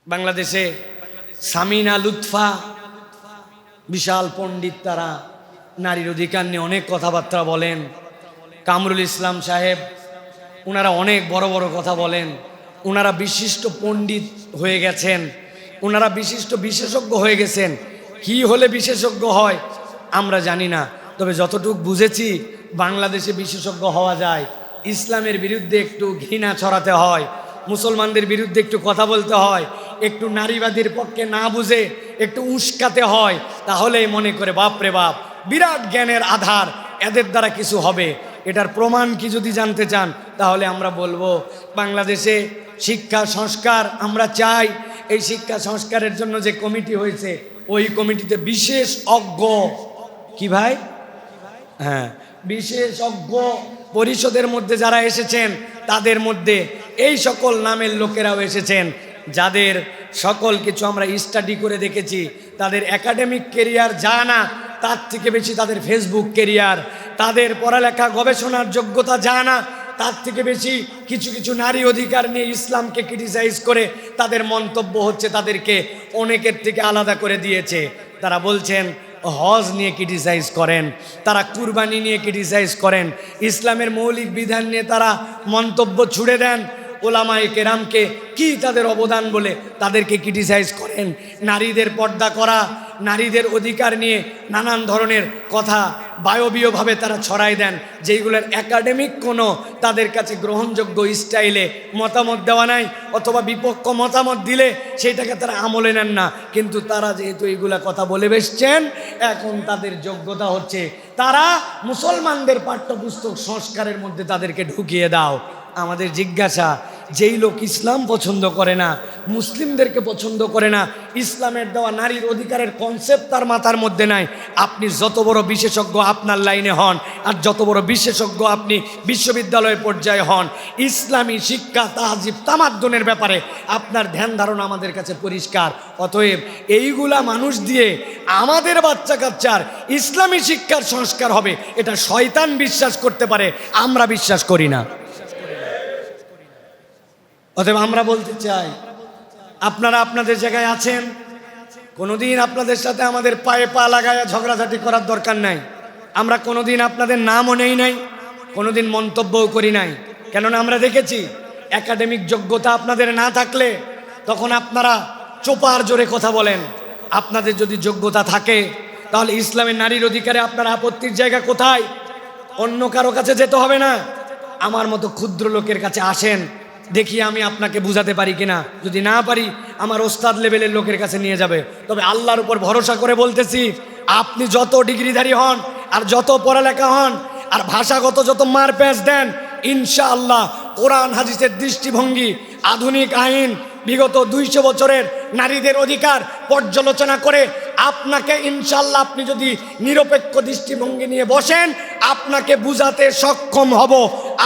বাংলাদেশে সামিনা লুৎফা বিশাল পণ্ডিত, তারা নারীর অধিকার নিয়ে অনেক কথাবার্তা বলেন। কামরুল ইসলাম সাহেব, ওনারা অনেক বড় বড় কথা বলেন। ওনারা বিশিষ্ট পণ্ডিত হয়ে গেছেন, ওনারা বিশিষ্ট বিশেষজ্ঞ হয়ে গেছেন। কি হলে বিশেষজ্ঞ হয় আমরা জানি না, তবে যতটুকু বুঝেছি বাংলাদেশে বিশেষজ্ঞ হওয়া যায়। ইসলামের বিরুদ্ধে একটু ঘৃণা ছড়াতে হয়, মুসলমানদের বিরুদ্ধে একটু কথা বলতে হয়, একটু নারীবাদীর পক্ষে না বুঝে একটু উস্কাতে হয়, তাহলেই মনে করে বাপরে বাপ বিরাট জ্ঞানের আধার, এদের দ্বারা কিছু হবে। এটার প্রমাণ কি যদি জানতে চান তাহলে আমরা বলবো বাংলাদেশে শিক্ষা সংস্কার আমরা চাই। এই শিক্ষা সংস্কারের জন্য যে কমিটি হয়েছে, ওই কমিটিতে বিশেষজ্ঞ, কি ভাই, হ্যাঁ, বিশেষজ্ঞ পরিষদের মধ্যে যারা এসেছেন তাদের মধ্যে এই সকল নামের লোকেরাও এসেছেন, যাদের সকল কিছু আমরা স্টাডি করে দেখেছি। তাদের একাডেমিক কেরিয়ার যা না তার থেকে বেশি তাদের ফেসবুক কেরিয়ার, তাদের পড়ালেখা গবেষণার যোগ্যতা যা না তার থেকে বেশি কিছু কিছু নারী অধিকার নিয়ে ইসলামকে ক্রিটিসাইজ করে তাদের মন্তব্য হচ্ছে, তাদেরকে অনেকের থেকে আলাদা করে দিয়েছে। তারা বলছেন হজ নিয়ে ক্রিটিসাইজ করেন, তারা কুরবানি নিয়ে ক্রিটিসাইজ করেন, ইসলামের মৌলিক বিধান নিয়ে তারা মন্তব্য ছুড়ে দেন। ওলামায়ে কেরামকে কি তাদের অবদান বলে তাদেরকে ক্রিটিসাইজ করেন। নারীদের পর্দা করা, নারীদের অধিকার নিয়ে নানান ধরনের কথা বায়বীয়ভাবে তারা ছড়াই দেন, যেইগুলোর একাডেমিক কোনো তাদের কাছে গ্রহণযোগ্য স্টাইলে মতামত দেওয়া নাই, অথবা বিপক্ষ মতামত দিলে সেইটাকে তারা আমলে নেন না। কিন্তু তারা যেহেতু এইগুলা কথা বলে বেসছেন, এখন তাদের যোগ্যতা হচ্ছে তারা মুসলমানদের পাঠ্যপুস্তক সংস্কারের মধ্যে তাদেরকে ঢুকিয়ে দাও। আমাদের জিজ্ঞাসা, যেই লোক ইসলাম পছন্দ করে না, মুসলিমদেরকে পছন্দ করে না, ইসলামের দেওয়া নারীর অধিকারের কনসেপ্ট তার মাথার মধ্যে নাই, আপনি যত বড় বিশেষজ্ঞ আপনার লাইনে হন, আর যত বড় বিশেষজ্ঞ আপনি বিশ্ববিদ্যালয় পর্যায়ে হন, ইসলামী শিক্ষা তাহজিব তামাদ্দুনের ব্যাপারে আপনার ধ্যান ধারণা আমাদের কাছে পরিষ্কার। অতএব এইগুলা মানুষ দিয়ে আমাদের বাচ্চা কাচ্চার ইসলামী শিক্ষার সংস্কার হবে, এটা শয়তান বিশ্বাস করতে পারে, আমরা বিশ্বাস করি না। অতএব আমরা বলতে চাই, আপনারা আপনাদের জায়গায় আছেন, কোনোদিন আপনাদের সাথে আমাদের পায়ে পা লাগায় ঝগড়াঝাটি করার দরকার নাই। আমরা কোনোদিন আপনাদের নামও নেই নাই, কোনোদিন মন্তব্যও করি নাই। কেননা আমরা দেখেছি একাডেমিক যোগ্যতা আপনাদের না থাকলে তখন আপনারা চোপার জোরে কথা বলেন। আপনাদের যদি যোগ্যতা থাকে তাহলে ইসলামের নারীর অধিকারে আপনার আপত্তির জায়গা কোথায়? অন্য কারো কাছে যেতে হবে না, আমার মতো ক্ষুদ্র লোকের কাছে আসেন, দেখি আমি আপনাকে বুঝাতে পারি কিনা। যদি না পারি আমার ওস্তাদ লেভেলের লোকের কাছে নিয়ে যাবে। তবে আল্লাহর উপর ভরসা করে বলতেছি, আপনি যত ডিগ্রিধারী হন আর যত পড়ালেখা হন আর ভাষাগত যত মারপ্যাঁচ দেন, ইনশাআল্লাহ কোরআন হাদিসের দৃষ্টিভঙ্গি, আধুনিক আইন, বিগত 200 বছরের নারীদের অধিকার পর্যালোচনা করে আপনাকে ইনশাআল্লাহ, আপনি যদি নিরপেক্ষ দৃষ্টিভঙ্গি নিয়ে বসেন, আপনাকে বুঝাতে সক্ষম হব।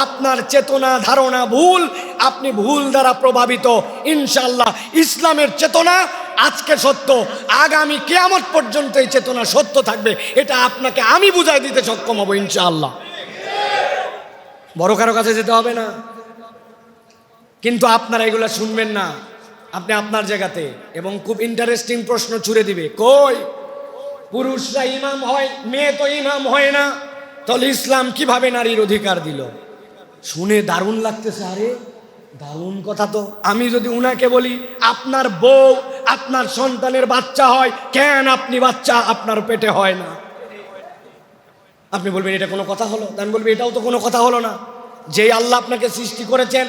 আপনার চেতনা ধারণা ভুল, আপনি ভুল দ্বারা প্রভাবিত। ইনশাআল্লাহ ইসলামের চেতনা আজকে সত্য, আগামী কিয়ামত পর্যন্ত এই চেতনা সত্য থাকবে, এটা আপনাকে আমি বুঝাই দিতে সক্ষম হব ইনশাআল্লাহ। বড় কারো কাছে যেতে হবে না। কিন্তু আপনারা এগুলো শুনবেন না, আপনি আপনার জায়গাতে। এবং খুব ইন্টারেস্টিং প্রশ্ন ছুড়ে দিবে, কই পুরুষরা ইমাম হয়, মেয়ে তো ইমাম হয় না, তাহলে ইসলাম কিভাবে নারীর অধিকার দিল? শুনে দারুণ লাগতেছে, আরে দারুণ কথা তো। আমি যদি উনাকে বলি আপনার বউ, আপনার সন্তানের বাচ্চা হয়, কেন আপনি বাচ্চা আপনার পেটে হয় না? আপনি বলবেন এটা কোনো কথা হলো? আমি বলবি এটাও তো কোনো কথা হলো না। যেই আল্লাহ আপনাকে সৃষ্টি করেছেন,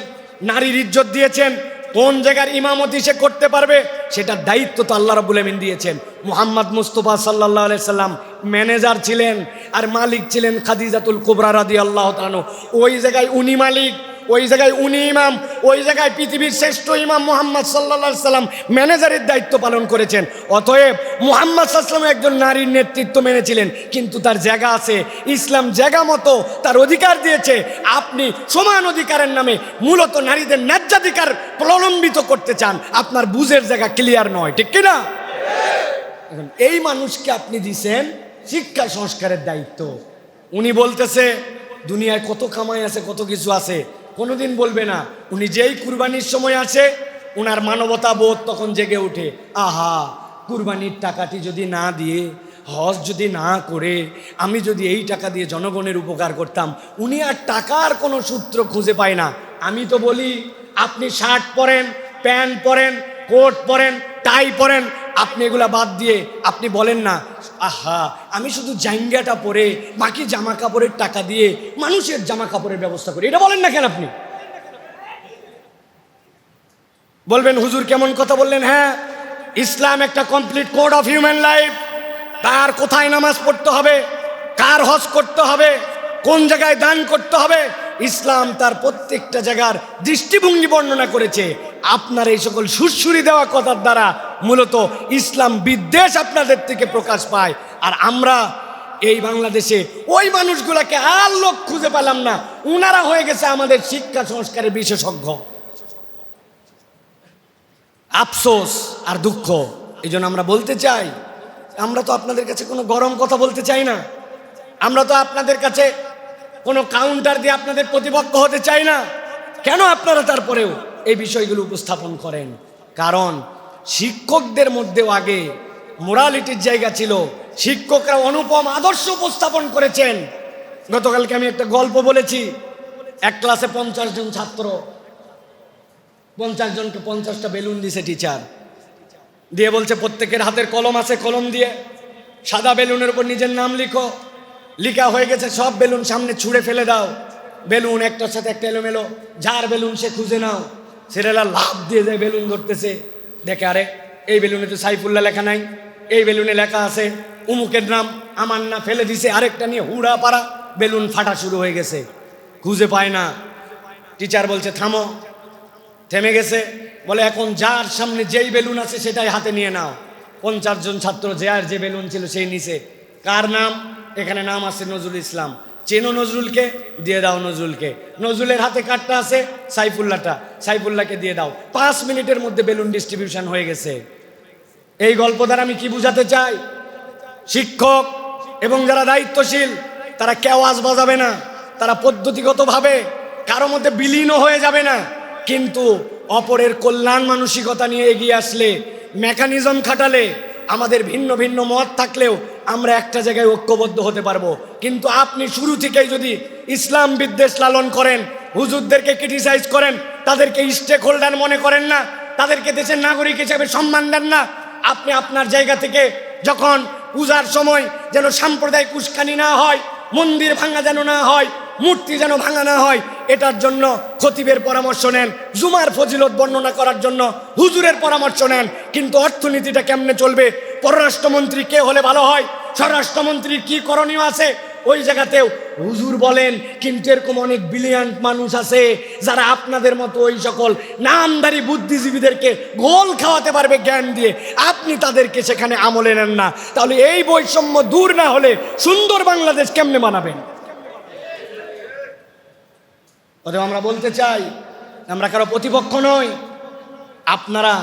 নারীর ইজ্জত দিয়েছেন, কোন জায়গার ইমামতি সে করতে পারবে সেটার দায়িত্ব তো আল্লাহ রাব্বুল আমিন দিয়েছেন। মুহাম্মদ মুস্তাফা সাল্লাল্লাহু আলাইহি সাল্লাম ম্যানেজার ছিলেন, আর মালিক ছিলেন খাদিজাতুল কুবরা রাদিয়াল্লাহু তাআলা। ওই জায়গায় উনি মালিক, ওই জায়গায় উনি ইমাম, ওই জায়গায় পৃথিবীর শ্রেষ্ঠ ইমাম মুহাম্মদ সাল্লাল্লাহু আলাইহি সাল্লাম ম্যানেজারের দায়িত্ব পালন করেছেন। অতএব মুহাম্মদ সাল্লাল্লাহু আলাইহি সাল্লাম একজন নারীর নেতৃত্ব মেনেছিলেন, কিন্তু তার জায়গা আছে, ইসলাম জায়গা মতো তার অধিকার দিয়েছে। আপনি সমান অধিকারের নামে মূলত নারীদের ন্যায্যাধিকার প্রলম্বিত করতে চান, আপনার বুঝের জায়গা ক্লিয়ার নয়, ঠিক কিনা? এই মানুষকে আপনি দিছেন শিক্ষা সংস্কারের দায়িত্ব। উনি বলতেছে দুনিয়ায় কত কামাই আছে, কত কিছু আছে, কোনোদিন বলবে না। উনি যেই কুরবানির সময় আছে উনার মানবতা বোধ তখন জেগে ওঠে। আহা, কুরবানির টাকাটি যদি না দিয়ে, হজ যদি না করে, আমি যদি এই টাকা দিয়ে জনগণের উপকার করতাম। উনি আর টাকার কোনো সূত্র খুঁজে পায় না। আমি তো বলি, আপনি শার্ট পরেন, প্যান্ট পরেন, কোট পরেন, টাই পরেন, আপনি এগুলা বাদ দিয়ে আপনি বলেন না, আহা আমি শুধু জাঙ্গাটা পরে বাকি জামা কাপড়ের টাকা দিয়ে মানুষের জামা কাপড়ের ব্যবস্থা করি। এটা বলেন না কেন? আপনি বলবেন হুজুর কেমন কথা বললেন। হ্যাঁ, ইসলাম একটা complete code of human life. কার কোথায় নামাজ পড়তে হবে, কার হজ করতে হবে, কোন জায়গায় দান করতে হবে, ইসলাম তার প্রত্যেকটা জায়গার দৃষ্টিভঙ্গি বর্ণনা করেছে। আপনার এই সকল সুরসুরি দেওয়া কথার দ্বারা মূলত ইসলাম বিদ্বেষ আপনাদের থেকে প্রকাশ পায়। আর আমরা এই বাংলাদেশে ওই মানুষগুলাকে আর লোক খুঁজে পেলাম না, উনারা হয়ে গেছে আমাদের শিক্ষা সংস্কারের বিশেষজ্ঞ। আফসোস আর দুঃখ। এই জন্য আমরা বলতে চাই, আমরা তো আপনাদের কাছে কোনো গরম কথা বলতে চাই না, আমরা তো আপনাদের কাছে কোনো কাউন্টার দিয়ে আপনাদের প্রতিপক্ষ হতে চাই না। কেন আপনারা তারপরেও এই বিষয়গুলো উপস্থাপন করেন? কারণ শিক্ষকদের মধ্যেও আগে মোরালিটির জায়গা ছিল, শিক্ষকরা অনুপম আদর্শ উপস্থাপন করেছেন। গতকালকে আমি একটা গল্প বলেছি। এক ক্লাসে 50 জন ছাত্র, 50 জনকে 50টা বেলুন দিছে টিচার, দিয়ে বলছে প্রত্যেকের হাতের কলম আছে, কলম দিয়ে সাদা বেলুনের উপর নিজের নাম লিখো। লিখা হয়ে গেছে, সব বেলুন সামনে ছুঁড়ে ফেলে দাও। বেলুন একটার সাথে একটা এলোমেলো, যার বেলুন সে খুঁজে নাও। ছেলেরা লাভ দিয়ে যায়, বেলুন ধরতেছে, দেখে আরে এই বেলুনে তো সাইফুল্লাহ লেখা নাই, এই বেলুনে লেখা আছে উমুকের নাম, আমার না, ফেলে দিছে। আরেকটা নিয়ে হুড়া পাড়া, বেলুন ফাটা শুরু হয়ে গেছে, খুঁজে পায় না। টিচার বলছে থামো, থেমে গেছে। বলে এখন যার সামনে যেই বেলুন আছে সেটাই হাতে নিয়ে নাও। 50 জন ছাত্র যে আর যে বেলুন ছিল সেই নিছে। কার নাম? এখানে নাম আছে নজরুল ইসলাম। চেনো নজরুলকে? দিয়ে দাও নজরুলকে। নজরুলের হাতে কার্ডটা আছে, সাইফুল্লাহটা, সাইফুল্লাহকে দিয়ে দাও। 5 মিনিটের মধ্যে বেলুন ডিস্ট্রিবিউশন হয়ে গেছে। এই গল্প দ্বারা আমি কি বুঝাতে চাই? শিক্ষক এবং যারা দায়িত্বশীল তারা কেউ আওয়াজ বাজাবে না, তারা পদ্ধতিগতভাবে কারো মধ্যে বিলীনও হয়ে যাবে না, কিন্তু অপরের কল্যাণ মানসিকতা নিয়ে এগিয়ে আসলে, মেকানিজম খাটালে, আমাদের ভিন্ন ভিন্ন মত থাকলেও আমরা একটা জায়গায় ঐক্যবদ্ধ হতে পারবো। কিন্তু আপনি শুরু থেকেই যদি ইসলাম বিদ্বেষ লালন করেন, হুজুরদেরকে ক্রিটিসাইজ করেন, তাদেরকে স্টেক হোল্ডার মনে করেন না, তাদেরকে দেশের নাগরিক হিসেবে সম্মান দেন না, আপনি আপনার জায়গা থেকে যখন পূজার সময় যেন সাম্প্রদায়িক উস্কানি না হয়, মন্দির ভাঙা যেন না হয়, মূর্তি যেন ভাঙা না হয়, এটার জন্য খতিবের পরামর্শ নেন, জুমার ফজিলত বর্ণনা করার জন্য হুজুরের পরামর্শ নেন। কিন্তু অর্থনীতিটা কেমনে চলবে, পররাষ্ট্রমন্ত্রী কে হলে ভালো হয়, স্বরাষ্ট্রমন্ত্রীর কি করণীয় আছে, ওই জায়গাতেও হুজুর বলেন। কিন্তু এরকম অনেক ব্রিলিয়ান্ট মানুষ আছে যারা আপনাদের মতো ওই সকল নামধারী বুদ্ধিজীবীদেরকে গোল খাওয়াতে পারবে জ্ঞান দিয়ে, আপনি তাদেরকে সেখানে আমলে নেন না। তাহলে এই বৈষম্য দূর না হলে সুন্দর বাংলাদেশ কেমনে বানাবেন? অতএব আমরা বলতে চাই, আমরা কারো প্রতিপক্ষ নই। আপনারা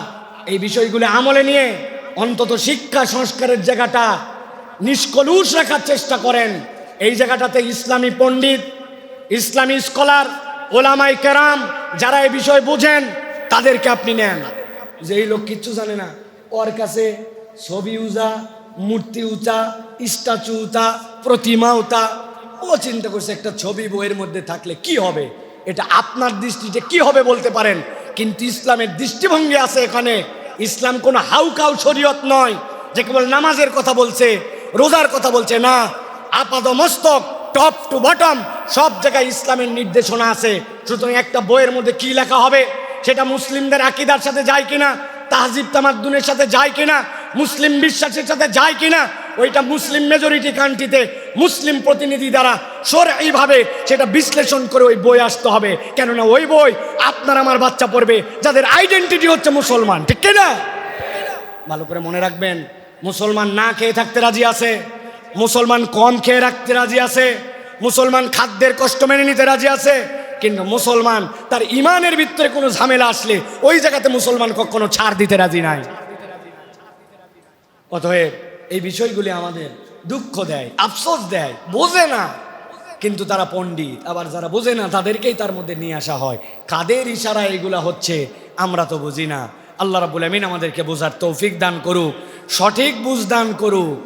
এই বিষয়গুলো আমলে নিয়ে অন্তত শিক্ষা সংস্কারের জায়গাটা নিষ্কলুষ রাখার চেষ্টা করেন। এই জায়গাটাতে ইসলামী পণ্ডিত, ইসলামী স্কলার, ওলামাই কেরাম যারা এই বিষয় বোঝেন তাদেরকে আপনি নেন। যে এই লোক কিচ্ছু জানে না, ওর কাছে ছবি উঁচা, মূর্তি উঁচা, স্ট্যাচু উঁচা, প্রতিমা উঁচা, ও চিন্তা করছে একটা ছবি বইয়ের মধ্যে থাকলে কি হবে, এটা আপনার দৃষ্টিতে কি হবে বলতে পারেন, কিন্তু ইসলামের দৃষ্টিভঙ্গি আছে এখানে। ইসলাম কোনো হাউকাউ শরীয়ত নয় যে কেবল নামাজের কথা বলছে, রোজার কথা বলছে না। আপাদ মস্তক, টপ টু বটম সব জায়গায় ইসলামের নির্দেশনা আছে। সুতরাং একটা বইয়ের মধ্যে কি লেখা হবে সেটা মুসলিমদের আকীদার সাথে যায় কিনা, তাহজিব তামাদ্দুনের সাথে যায় কিনা, মুসলিম বিশ্বাসের সাথে যায় কিনা, ওইটা মুসলিম মেজরিটি কান্ট্রিতে মুসলিম প্রতিনিধি দ্বারা শরঈভাবে সেটা বিশ্লেষণ করে ওই বই আসতে হবে। কেননা ওই বই আপনার আমার বাচ্চা পড়বে যাদের আইডেন্টিটি হচ্ছে মুসলমান, ঠিক কিনা? ভালো করে মনে রাখবেন, মুসলমান না খেয়ে থাকতে রাজি আছে, মুসলমান কম খেয়ে রাখতে রাজি আছে, মুসলমান খাদ্যের কষ্ট মেনে নিতে রাজি আছে, কিন্তু মুসলমান তার ইমানের ভিতরে কোনো ঝামেলা আসলে ওই জায়গাতে মুসলমান কখনো ছাড় দিতে রাজি নাই। অতএব এই বিষয়গুলি আমাদের দুঃখ দেয়, আফসোস দেয়, বোঝে না। কিন্তু তারা পণ্ডিত, আবার যারা বোঝে না তাদেরকেই তার মধ্যে নিয়ে আসা হয়। কাদের ইশারা এগুলা হচ্ছে আমরা তো বুঝি না। আল্লাহ রাব্বুল আমিন আমাদেরকে বোঝার তৌফিক দান করুক, সঠিক বুঝ দান করুক।